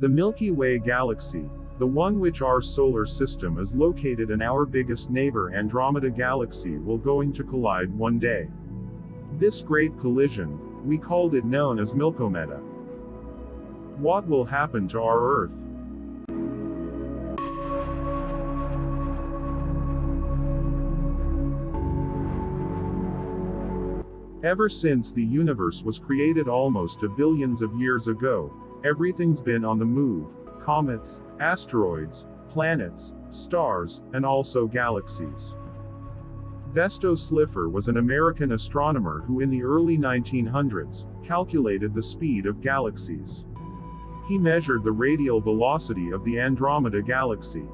The Milky Way galaxy, the one which our solar system is located in, our biggest neighbor Andromeda Galaxy, will going to collide one day. This great collision, we called it known as Milkomeda. What will happen to our Earth? Ever since the universe was created almost a billions of years ago, everything's been on the move: comets, asteroids, planets, stars, and also galaxies. Vesto Slipher was an American astronomer who in the early 1900s, calculated the speed of galaxies. He measured the radial velocity of the Andromeda Galaxy.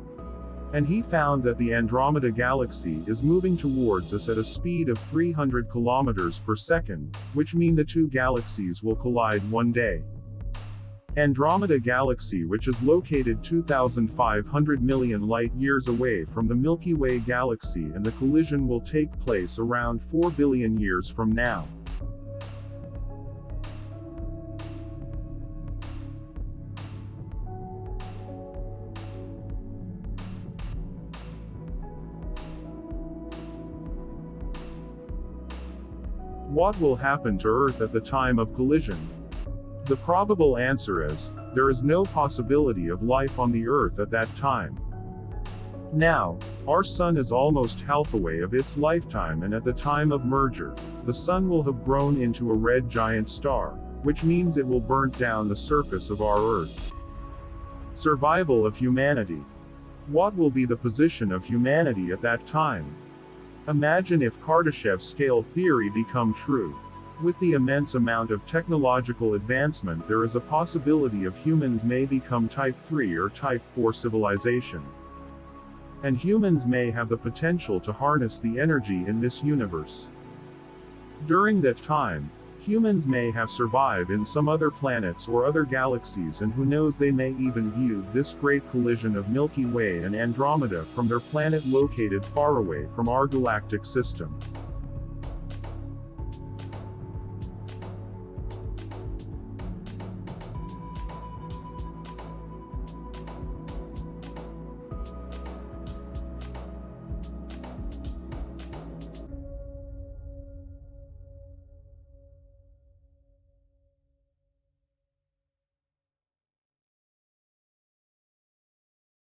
And he found that the Andromeda Galaxy is moving towards us at a speed of 300 kilometers per second, which means the two galaxies will collide one day. Andromeda Galaxy, which is located 2,500 million light-years away from the Milky Way galaxy, and the collision will take place around 4 billion years from now. What will happen to Earth at the time of collision? The probable answer is, there is no possibility of life on the Earth at that time. Now, our Sun is almost halfway of its lifetime, and at the time of merger, the Sun will have grown into a red giant star, which means it will burn down the surface of our Earth. Survival of humanity. What will be the position of humanity at that time? Imagine if Kardashev's scale theory become true. With the immense amount of technological advancement, there is a possibility of humans may become Type 3 or Type 4 civilization. And humans may have the potential to harness the energy in this universe. During that time, humans may have survived in some other planets or other galaxies, and who knows, they may even view this great collision of Milky Way and Andromeda from their planet located far away from our galactic system.